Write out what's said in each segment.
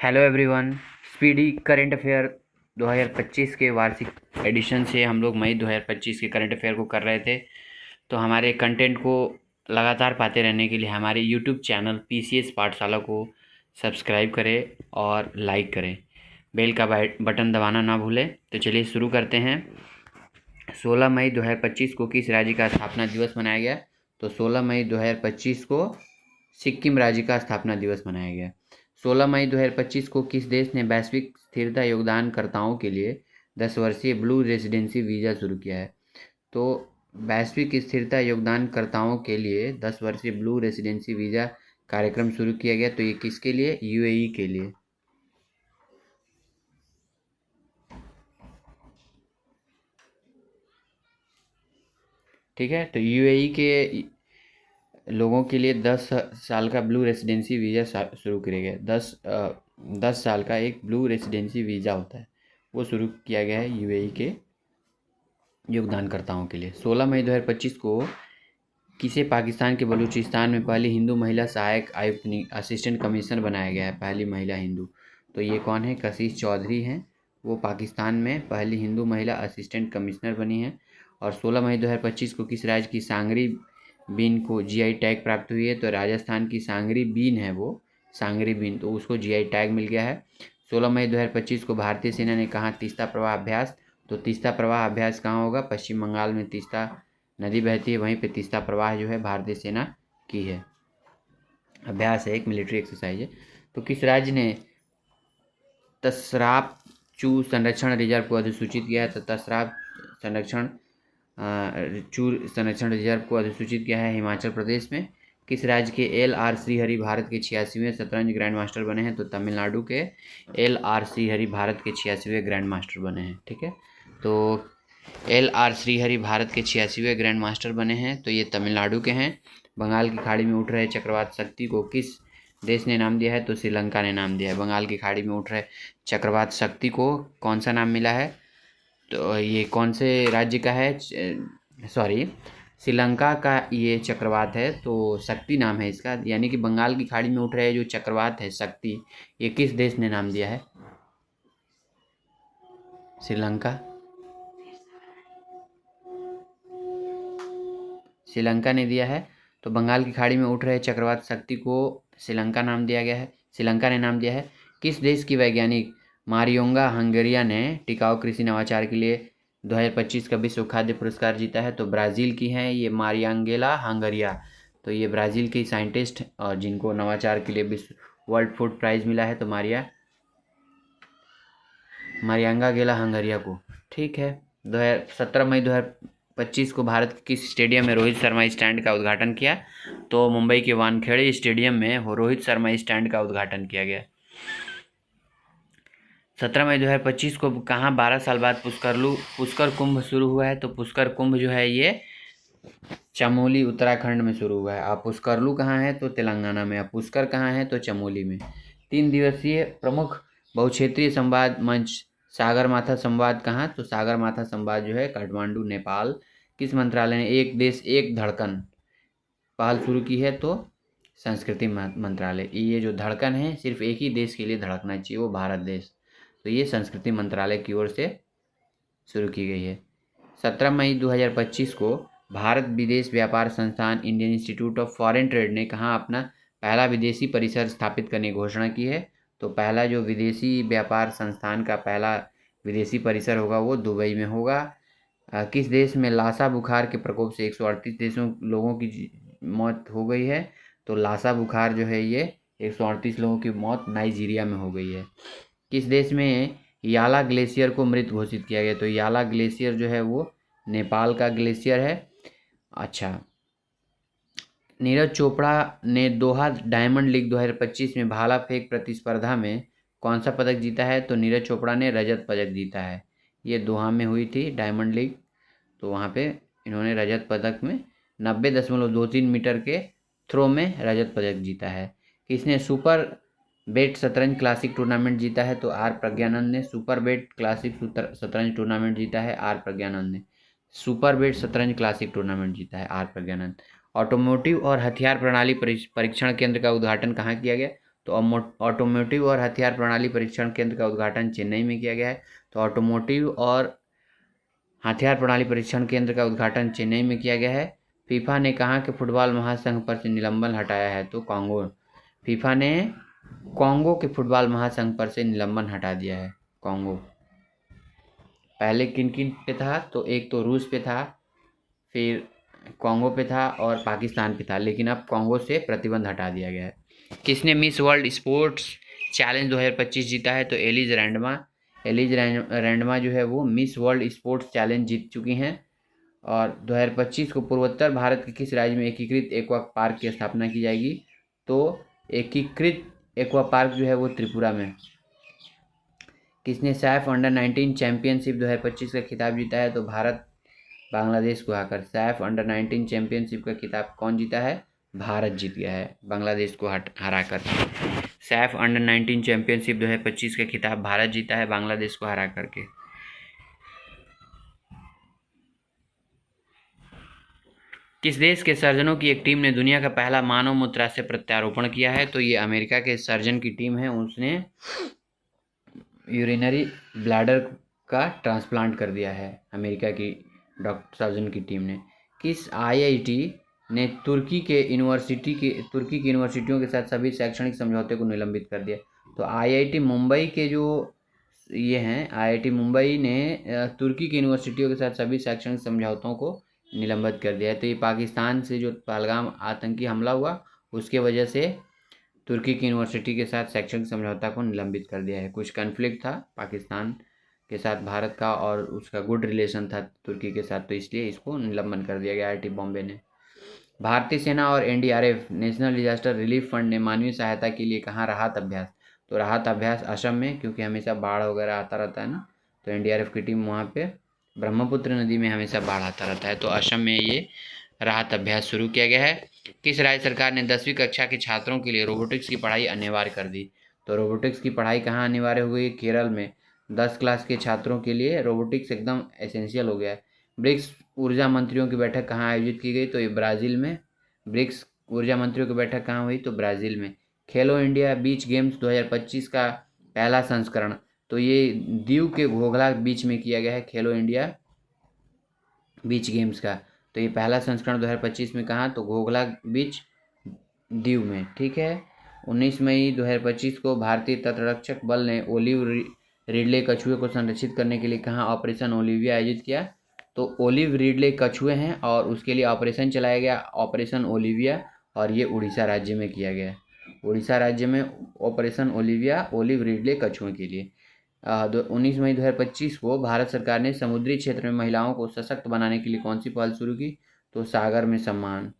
Hello everyone. Speedy current affair 2025 के वार्षिक addition से हम लोग मई 2025 के करंट अफेयर को कर रहे थे। तो हमारे कंटेंट को लगातार पाते रहने के लिए हमारे यूट्यूब चैनल पीसीएस पाठशाला को सब्सक्राइब करें और लाइक करें। बेल का बटन दबाना ना भूलें। तो चलिए शुरू करते हैं। 16 मई 2025 को किस राज्य का स्थापना दिवस मनाया गया? तो 16 मई 2025 को सिक्किम राज्य का स्थापना दिवस मनाया गया। 16 मई 2025 को किस देश ने वैश्विक स्थिरता योगदानकर्ताओं के लिए 10 वर्षीय ब्लू रेसिडेंसी वीज़ा शुरू किया है? तो वैश्विक स्थिरता योगदानकर्ताओं के लिए 10 वर्षीय ब्लू रेसिडेंसी वीज़ा कार्यक्रम शुरू किया गया। तो ये किसके लिए? यूएई के लिए। ठीक है, तो यूएई के लोगों के लिए 10 साल का ब्लू रेसिडेंसी वीज़ा शुरू किया गया। 10 साल का एक ब्लू रेसिडेंसी वीज़ा होता है, वो शुरू किया गया है यूएई के योगदानकर्ताओं के लिए। 16 मई 2025 को किसे पाकिस्तान के बलूचिस्तान में पहली हिंदू महिला सहायक आयुक्त असिस्टेंट कमिश्नर बनाया गया है? पहली महिला हिंदू। तो ये कौन है? कशिश चौधरी हैं। वो पाकिस्तान में पहली हिंदू महिला असिस्टेंट कमिश्नर बनी हैं। और 16 मई 2025 को किस राज्य की सांगरी बीन को जीआई टैग प्राप्त हुई है? तो राजस्थान की सांगरी बीन है, वो सांगरी बीन, तो उसको जीआई टैग मिल गया है। 16 मई 2025 को भारतीय सेना ने कहा तीस्ता प्रवाह अभ्यास? तो तीस्ता प्रवाह अभ्यास कहाँ होगा? पश्चिम बंगाल में तीस्ता नदी बहती है, वहीं पे तीस्ता प्रवाह जो है भारतीय सेना की है। अभ्यास है, एक मिलिट्री एक्सरसाइज है। तो किस राज्य ने तसराप चू संरक्षण रिजर्व को अधिसूचित किया है? तो तसराप चू संरक्षण रिजर्व को अधिसूचित किया है हिमाचल प्रदेश में। किस राज्य के एल.आर. श्रीहरि भारत के 86वें शतरंज ग्रैंड मास्टर बने हैं? तो तमिलनाडु के एल.आर. श्रीहरि भारत के 86वें ग्रैंड मास्टर बने हैं। ठीक है, तो एल.आर. श्रीहरि भारत के 86वें ग्रैंड मास्टर बने हैं, तो ये तमिलनाडु के हैं। बंगाल की खाड़ी में उठ रहे चक्रवात शक्ति को किस देश ने नाम दिया है? तो श्रीलंका ने नाम दिया है। बंगाल की खाड़ी में उठ रहे चक्रवात शक्ति को कौन सा नाम मिला है? तो ये कौन से राज्य का है? सॉरी, श्रीलंका का ये चक्रवात है, तो शक्ति नाम है इसका। यानी कि बंगाल की खाड़ी में उठ रहे जो चक्रवात है शक्ति, ये किस देश ने नाम दिया है? श्रीलंका। श्रीलंका ने दिया है। तो बंगाल की खाड़ी में उठ रहे चक्रवात शक्ति को श्रीलंका नाम दिया गया है, श्रीलंका ने नाम दिया है। किस देश की वैज्ञानिक मारियोंगा हंगेरिया ने टिकाऊ कृषि नवाचार के लिए 2025 का विश्व खाद्य पुरस्कार जीता है? तो ब्राज़ील की हैं ये मारियांगेला हंगेरिया। तो ये ब्राज़ील की साइंटिस्ट और जिनको नवाचार के लिए विश्व वर्ल्ड फूड प्राइज़ मिला है, तो मारियांगेला हंगेरिया को। ठीक है, 17 मई 2025 को भारत के किस स्टेडियम में रोहित शर्मा स्टैंड का उद्घाटन किया? तो मुंबई के वानखेड़े स्टेडियम में रोहित शर्मा स्टैंड का उद्घाटन किया गया। 17 मई 2025 को कहाँ 12 साल बाद पुष्कर कुंभ शुरू हुआ है? तो पुष्कर कुंभ जो है ये चमोली उत्तराखंड में शुरू हुआ है। अब पुष्करलू कहाँ है? तो तेलंगाना में। अब पुष्कर कहाँ है? तो चमोली में। 3 दिवसीय प्रमुख बहुक्षेत्रीय संवाद मंच सागरमाथा संवाद कहाँ? तो सागरमाथा संवाद जो है काठमांडू, नेपाल। किस मंत्रालय ने एक देश एक धड़कन पहल शुरू की है? तो संस्कृति मंत्रालय। ये जो धड़कन है सिर्फ एक ही देश के लिए धड़कना चाहिए, वो भारत देश। तो ये संस्कृति मंत्रालय की ओर से शुरू की गई है। 17 मई 2025 को भारत विदेश व्यापार संस्थान Indian institute of foreign trade ने कहाँ अपना पहला विदेशी परिसर स्थापित करने की घोषणा की है? तो पहला जो विदेशी व्यापार संस्थान का पहला विदेशी परिसर होगा वो दुबई में होगा। किस देश में लासा बुखार के प्रकोप से 138 लोगों की मौत हो गई है? तो लासा बुखार जो है ये 138 लोगों की मौत नाइजीरिया में हो गई है। किस देश में याला ग्लेशियर को मृत घोषित किया गया? तो याला ग्लेशियर जो है वो नेपाल का ग्लेशियर है। अच्छा, नीरज चोपड़ा ने दोहा डायमंड लीग 2025 में भाला फेंक प्रतिस्पर्धा में कौन सा पदक जीता है? तो नीरज चोपड़ा ने रजत पदक जीता है। ये दोहा में हुई थी डायमंड लीग, तो वहाँ पे इन्होंने रजत पदक में 90.23 मीटर के थ्रो में रजत पदक जीता है। किसने सुपर बेट शतरंज क्लासिक टूर्नामेंट जीता है? तो आर प्रज्ञानंद ने सुपर बेट क्लासिक शतरंज टूर्नामेंट जीता है, आर प्रज्ञानंद ने सुपर बेट शतरंज क्लासिक टूर्नामेंट जीता है, आर प्रज्ञानंद। ऑटोमोटिव और हथियार प्रणाली परीक्षण केंद्र का उद्घाटन कहाँ किया गया? तो ऑटोमोटिव और हथियार प्रणाली परीक्षण केंद्र का उद्घाटन चेन्नई में किया गया है। तो ऑटोमोटिव और हथियार प्रणाली परीक्षण केंद्र का उद्घाटन चेन्नई में किया गया है। फीफा ने कहा कि फुटबॉल महासंघ पर से निलंबन हटाया है, तो कांगो। फीफा ने कांगो के फुटबॉल महासंघ पर से निलंबन हटा दिया है, कांगो। पहले किन किन पे था, तो एक तो रूस पे था, फिर कांगो पे था और पाकिस्तान पे था, लेकिन अब कांगो से प्रतिबंध हटा दिया गया है। किसने मिस वर्ल्ड स्पोर्ट्स चैलेंज 2025 जीता है, तो एलिज रैंडमा। एलिज रैंडमा जो है वो मिस वर्ल्ड स्पोर्ट्स चैलेंज जीत चुकी हैं। और 2025 को पूर्वोत्तर भारत के किस राज्य में एकीकृत एक्वा पार्क की स्थापना की जाएगी, तो एकीकृत एक्वा पार्क जो है वो त्रिपुरा में। किसने सैफ अंडर-19 चैंपियनशिप 2025 का खिताब जीता है, तो भारत बांग्लादेश को हराकर। सैफ अंडर-19 चैंपियनशिप का खिताब कौन जीता है, भारत जीत गया है बांग्लादेश को हराकर। सैफ अंडर-19 चैंपियनशिप 2025 का खिताब भारत जीता है बांग्लादेश को हरा करके। किस देश के सर्जनों की एक टीम ने दुनिया का पहला मानव मूत्र से प्रत्यारोपण किया है, तो ये अमेरिका के सर्जन की टीम है। उसने यूरिनरी ब्लैडर का ट्रांसप्लांट कर दिया है, अमेरिका की डॉक्टर सर्जन की टीम ने। किस आईआईटी ने तुर्की की यूनिवर्सिटियों के साथ सभी शैक्षणिक समझौते को निलंबित कर दिया, तो आईआईटी मुंबई के जो ये हैं, आईआईटी मुंबई ने तुर्की की यूनिवर्सिटियों के साथ सभी शैक्षणिक समझौतों को निलंबित कर दिया है। तो ये पाकिस्तान से जो पहलगाम आतंकी हमला हुआ उसके वजह से तुर्की की यूनिवर्सिटी के साथ शैक्षणिक समझौता को निलंबित कर दिया है। कुछ कन्फ्लिक्ट था पाकिस्तान के साथ भारत का और उसका गुड रिलेशन था तुर्की के साथ, तो इसलिए इसको निलंबन कर दिया गया आईआईटी बॉम्बे ने। भारतीय सेना और NDRF national disaster relief fund ने मानवीय सहायता के लिए कहाँ राहत अभ्यास, तो राहत अभ्यास असम में, क्योंकि हमेशा बाढ़ वगैरह आता रहता है ना, तो एनडीआरएफ की टीम वहाँ पे ब्रह्मपुत्र नदी में हमेशा बाढ़ आता रहता है, तो असम में ये राहत अभ्यास शुरू किया गया है। किस राज्य सरकार ने 10वीं कक्षा के छात्रों के लिए रोबोटिक्स की पढ़ाई अनिवार्य कर दी, तो रोबोटिक्स की पढ़ाई कहाँ अनिवार्य हो गई, केरल में। 10 क्लास के छात्रों के लिए रोबोटिक्स एकदम एसेंशियल हो गया है। ब्रिक्स ऊर्जा मंत्रियों की बैठक कहाँ आयोजित की गई, तो ये ब्राज़ील में। ब्रिक्स ऊर्जा मंत्रियों की बैठक कहाँ हुई, तो ब्राज़ील में। खेलो इंडिया बीच गेम्स 2025 का पहला संस्करण, तो ये दीव के घोघला बीच में किया गया है, खेलो इंडिया बीच गेम्स का। तो ये पहला संस्करण 2025 में कहाँ, तो घोघला बीच दीव में, ठीक है। 19 मई 2025 को भारतीय तटरक्षक बल ने ओलिव रिडले कछुए को संरक्षित करने के लिए कहाँ ऑपरेशन ओलिविया आयोजित किया, तो ओलिव रिडले कछुए हैं और उसके लिए ऑपरेशन चलाया गया, ऑपरेशन ओलिविया, और ये उड़ीसा राज्य में किया गया। उड़ीसा राज्य में ऑपरेशन ओलिविया ओलिव रिडले कछुए के लिए। 19 मई 2025 को भारत सरकार ने समुद्री क्षेत्र में महिलाओं को सशक्त बनाने के लिए कौन सी पहल शुरू की, तो सागर में सम्मान।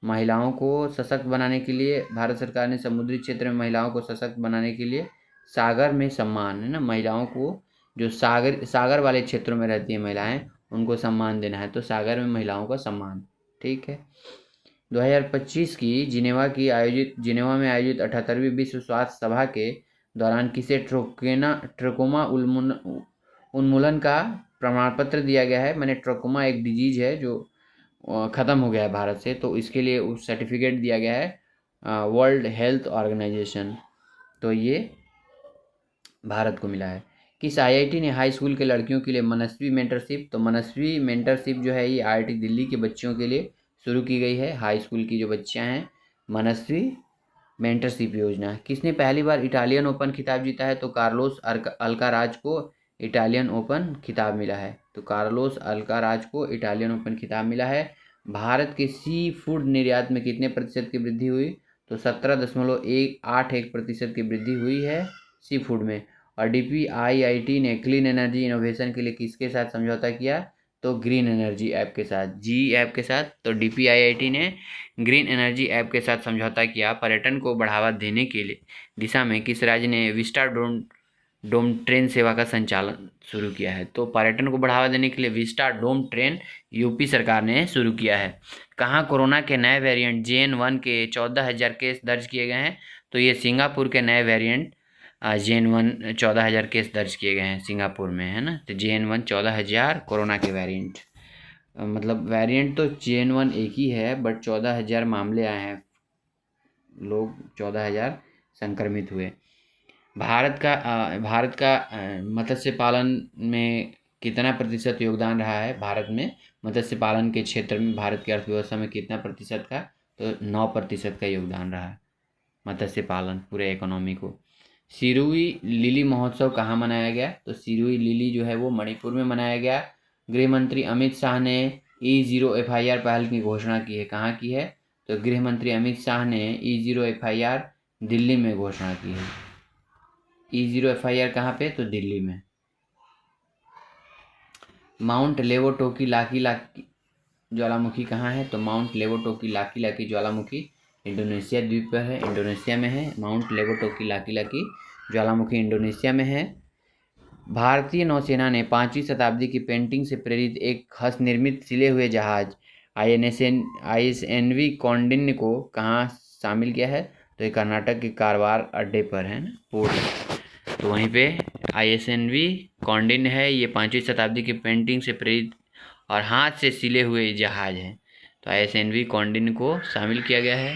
महिलाओं को सशक्त बनाने के लिए भारत सरकार ने समुद्री क्षेत्र में महिलाओं को सशक्त बनाने के लिए सागर में सम्मान, है ना, महिलाओं को जो सागर वाले क्षेत्रों में रहती हैं महिलाएं उनको सम्मान देना है, तो सागर में महिलाओं का सम्मान, ठीक है। 2025 की जिनेवा में आयोजित 78वीं विश्व स्वास्थ्य सभा के दौरान किसे ट्रोकोमा उन्मूलन का प्रमाण पत्र दिया गया है, मैंने ट्रोकोमा एक डिजीज है जो ख़त्म हो गया है भारत से, तो इसके लिए उस सर्टिफिकेट दिया गया है वर्ल्ड हेल्थ ऑर्गेनाइजेशन, तो ये भारत को मिला है। किस आईआईटी ने हाई स्कूल के लड़कियों के लिए मनस्वी मेंटरशिप, तो मनस्वी मेंटरशिप जो है ये आईआईटी दिल्ली के बच्चियों के लिए शुरू की गई है, हाई स्कूल की जो बच्चियां हैं, मनस्वी मेंटरशिप योजना। किसने पहली बार इटालियन ओपन खिताब जीता है, तो कार्लोस अल्काराज को इटालियन ओपन खिताब मिला है, तो कार्लोस अल्काराज को इटालियन ओपन खिताब मिला है। भारत के सी फूड निर्यात में कितने प्रतिशत की वृद्धि हुई, तो 17.81% की वृद्धि हुई है सी फूड में। और DPIIT ने क्लीन एनर्जी इनोवेशन के लिए किसके साथ समझौता किया, तो ग्रीन एनर्जी ऐप के साथ, जी ऐप के साथ। तो DPIIT ने ग्रीन एनर्जी ऐप के साथ समझौता किया। पर्यटन को बढ़ावा देने के लिए दिशा में किस राज्य ने विस्टा डोम ट्रेन सेवा का संचालन शुरू किया है, तो पर्यटन को बढ़ावा देने के लिए विस्टा डोम ट्रेन यूपी सरकार ने शुरू किया है। कहाँ कोरोना के नए वेरिएंट JN1 के 14,000 केस दर्ज किए गए हैं, तो ये सिंगापुर के नए वेरिएंट JN1 14,000 केस दर्ज किए गए हैं सिंगापुर में, है ना। तो JN1 14,000 कोरोना के वेरिएंट, मतलब वेरिएंट तो JN1 एक ही है बट 14,000 मामले आए हैं, लोग 14,000 संक्रमित हुए। भारत का मत्स्य पालन में कितना प्रतिशत योगदान रहा है? भारत में मत्स्य पालन के क्षेत्र में भारत की अर्थव्यवस्था में कितना प्रतिशत का? तो 9% का योगदान रहा है मत्स्य पालन पूरे इकोनॉमी को। सिरोही लिली महोत्सव कहाँ मनाया गया? तो सिरोही लिली जो है वो मणिपुर में मनाया गया। गृह मंत्री अमित शाह ने E0 FIR पहल की घोषणा की है। कहाँ की है? तो गृह मंत्री अमित शाह ने E0 FIR दिल्ली में घोषणा की है। E0 FIR कहाँ पे? तो दिल्ली में। माउंट लेवोटोकी लाकी लाकी ज्वालामुखी कहाँ है? तो माउंट लेवोटोकी लाकी लाकी ज्वालामुखी इंडोनेशिया द्वीप पर है, इंडोनेशिया में है। माउंट लेवोटोकी लाकी लाकी ज्वालामुखी इंडोनेशिया में है। भारतीय नौसेना ने 5वीं शताब्दी की पेंटिंग से प्रेरित एक हस्तनिर्मित सिले हुए जहाज ISNV कौंडिन्य को कहाँ शामिल किया है? तो ये कर्नाटक के कारवार अड्डे पर है ना, पोर्ट। तो वहीं पे ISNV कौंडिन्य है। ये 5वीं शताब्दी की पेंटिंग से प्रेरित और हाथ से सिले हुए जहाज हैं। तो ISNV कौंडिन्य को शामिल किया गया है।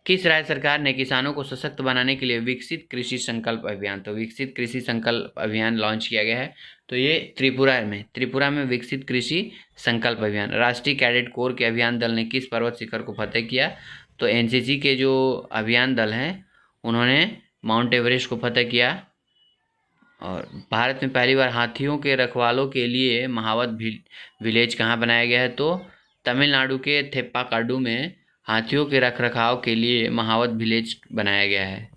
किस राज्य सरकार ने किसानों को सशक्त बनाने के लिए विकसित कृषि संकल्प अभियान, तो विकसित कृषि संकल्प अभियान लॉन्च किया गया है? तो ये त्रिपुरा में विकसित कृषि संकल्प अभियान। राष्ट्रीय कैडेट कोर के अभियान दल ने किस पर्वत शिखर को फतेह किया? तो NCC के जो अभियान दल हैं उन्होंने माउंट एवरेस्ट को फतेह किया। और भारत में पहली बार हाथियों के रखवालों के लिए महावत विलेज कहाँ बनाया गया है? तो तमिलनाडु के थेप्पाकाडू में हाथियों के रखरखाव के लिए महावत विलेज बनाया गया है।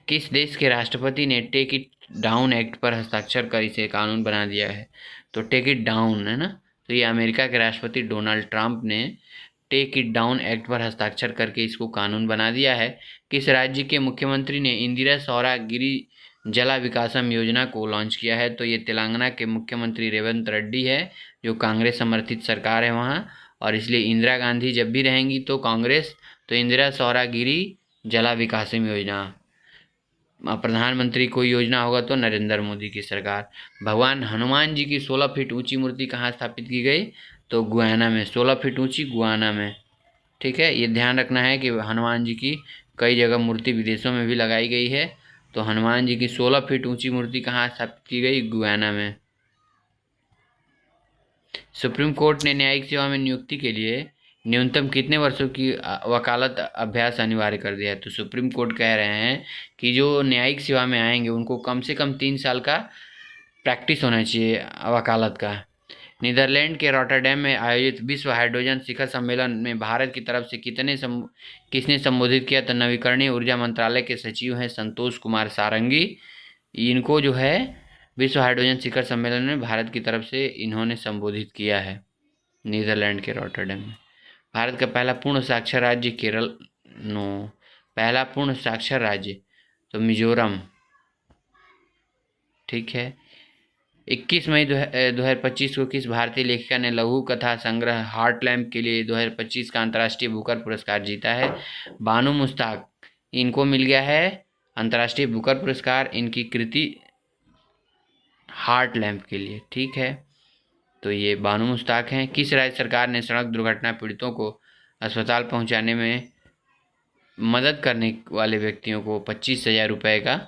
किस देश के राष्ट्रपति ने टेक इट डाउन एक्ट पर हस्ताक्षर कर इसे कानून बना दिया है? तो टेक इट डाउन है ना, तो ये अमेरिका के राष्ट्रपति डोनाल्ड ट्रंप ने टेक इट डाउन एक्ट पर हस्ताक्षर करके इसको कानून बना दिया है। किस राज्य के मुख्यमंत्री ने इंदिरा सौरागिरी जला विकासम योजना को लॉन्च किया है? तो ये तेलंगाना के मुख्यमंत्री रेवंत रेड्डी है, जो कांग्रेस समर्थित सरकार है वहाँ, और इसलिए इंदिरा गांधी जब भी रहेंगी तो कांग्रेस, तो इंदिरा सौरागिरी जला विकासम योजना। प्रधानमंत्री कोई योजना होगा तो नरेंद्र मोदी की सरकार। भगवान हनुमान जी की 16 फीट ऊंची मूर्ति कहाँ स्थापित की गई? तो गुयाना में, 16 फीट ऊंची गुयाना में। ठीक है, ये ध्यान रखना है कि हनुमान जी की कई जगह मूर्ति विदेशों में भी लगाई गई है। तो हनुमान जी की 16 फीट ऊंची मूर्ति कहाँ स्थापित की गई? गुयाना में। सुप्रीम कोर्ट ने न्यायिक सेवा में नियुक्ति के लिए न्यूनतम कितने वर्षों की वकालत अभ्यास अनिवार्य कर दिया है? तो सुप्रीम कोर्ट कह रहे हैं कि जो न्यायिक सेवा में आएंगे उनको कम से कम 3 साल का प्रैक्टिस होना चाहिए वकालत का। नीदरलैंड के रॉटरडैम में आयोजित विश्व हाइड्रोजन शिखर सम्मेलन में भारत की तरफ से किसने संबोधित किया? तो नवीकरणीय ऊर्जा मंत्रालय के सचिव हैं संतोष कुमार सारंगी। इनको जो है विश्व हाइड्रोजन शिखर सम्मेलन में भारत की तरफ से इन्होंने संबोधित किया है नीदरलैंड के रॉटरडैम में। भारत का पहला पूर्ण साक्षर राज्य पहला पूर्ण साक्षर राज्य तो मिजोरम। ठीक है। 21 मई 2025 को किस भारतीय लेखिका ने लघु कथा संग्रह हार्ट लैम्प के लिए 2025 का अंतर्राष्ट्रीय बुकर पुरस्कार जीता है? बानू मुश्ताक, इनको मिल गया है अंतर्राष्ट्रीय बुकर पुरस्कार इनकी कृति हार्ट लैम्प के लिए। ठीक है, तो ये बानू मुश्ताक हैं। किस राज्य सरकार ने सड़क दुर्घटना पीड़ितों को अस्पताल पहुंचाने में मदद करने वाले व्यक्तियों को 25,000 रुपये का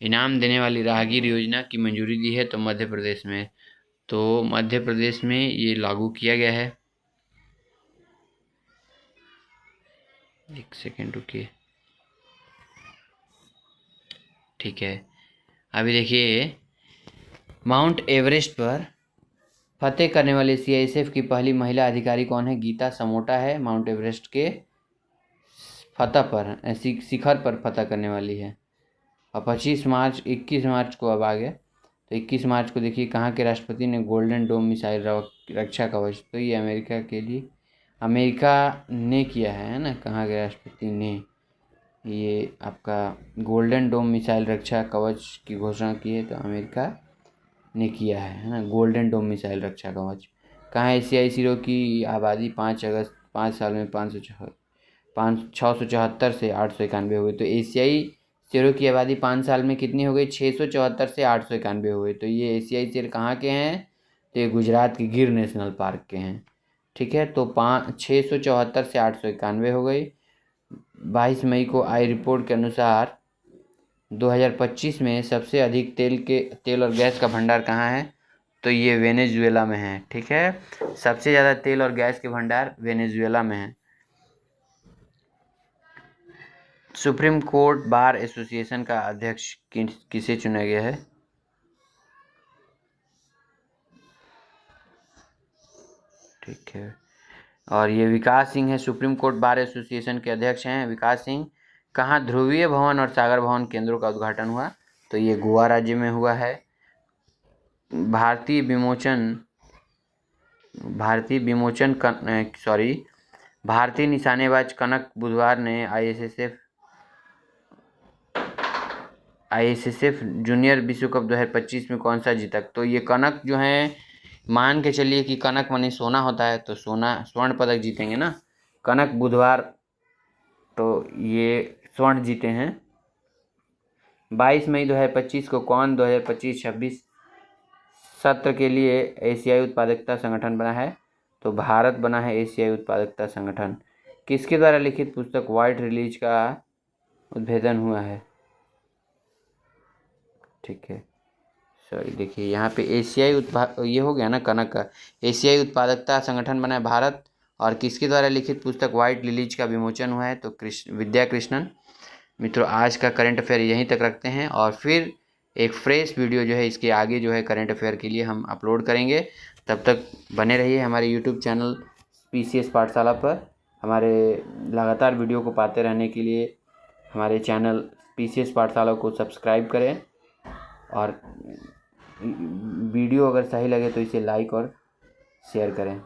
इनाम देने वाली राहगीर योजना की मंजूरी दी है? तो मध्य प्रदेश में। तो मध्य प्रदेश में ये लागू किया गया है। एक सेकेंड रुकिए। ठीक है, अभी देखिए माउंट एवरेस्ट पर फतेह करने वाली CISF की पहली महिला अधिकारी कौन है? गीता समोटा है। माउंट एवरेस्ट के शिखर पर फतह करने वाली है। और 21 मार्च को अब आ गया, तो 21 मार्च को देखिए कहाँ के राष्ट्रपति ने गोल्डन डोम मिसाइल रक्षा कवच, तो ये अमेरिका ने किया है ना, कहाँ के राष्ट्रपति ने ये आपका गोल्डन डोम मिसाइल रक्षा कवच की घोषणा की है? तो अमेरिका ने किया है ना, गोल्डन डोम मिसाइल रक्षा कवच। कहाँ एशियाई सिरों की आबादी 5 साल में 674 से 891 हुई। तो एशियाई शेरों की आबादी 5 साल में कितनी हो गई? 674 से 891 हो गई। तो ये एशियाई शेर कहाँ के हैं? तो ये गुजरात के गिर नेशनल पार्क के हैं। ठीक है, तो 674 से 891 हो गई। 22 मई को आई रिपोर्ट के अनुसार 2025 में सबसे अधिक तेल और गैस का भंडार कहाँ है, तो ये वेनेजुएला में है। ठीक है, सबसे ज़्यादा तेल और गैस के भंडार वेनेजुएला में है। सुप्रीम कोर्ट बार एसोसिएशन का अध्यक्ष किसे चुना गया है? ठीक है, और ये विकास सिंह है, सुप्रीम कोर्ट बार एसोसिएशन के अध्यक्ष हैं विकास सिंह। कहाँ ध्रुवीय भवन और सागर भवन केंद्रों का उद्घाटन हुआ, तो ये गोवा राज्य में हुआ है। भारतीय निशानेबाज कनक बुधवार ने आईएसएसएफ जूनियर विश्व कप 2025 में कौन सा जीता, तो ये कनक जो है, मान के चलिए कि कनक माने सोना होता है, तो स्वर्ण पदक जीतेंगे ना कनक बुधवार, तो ये स्वर्ण जीते हैं। 22 मई 2025 को कौन 2025-26 सत्र के लिए एशियाई उत्पादकता संगठन बना है, तो भारत बना है एशियाई उत्पादकता संगठन। किसके द्वारा लिखित पुस्तक व्हाइट रिलीज का उद्भेदन हुआ है? ठीक है, सॉरी, देखिए यहाँ पे ये हो गया ना कनक का। एशियाई उत्पादकता संगठन बना है भारत, और किसके द्वारा लिखित पुस्तक व्हाइट रिलीज का विमोचन हुआ है, तो विद्या कृष्णन। मित्रों, आज का करंट अफेयर यहीं तक रखते हैं, और फिर एक फ्रेश वीडियो जो है इसके आगे जो है करंट अफेयर के लिए हम अपलोड करेंगे। तब तक बने रहिए हमारे यूट्यूब चैनल पीसीएस पाठशाला पर। हमारे लगातार वीडियो को पाते रहने के लिए हमारे चैनल पीसीएस पाठशाला को सब्सक्राइब करें, और वीडियो अगर सही लगे तो इसे लाइक और शेयर करें।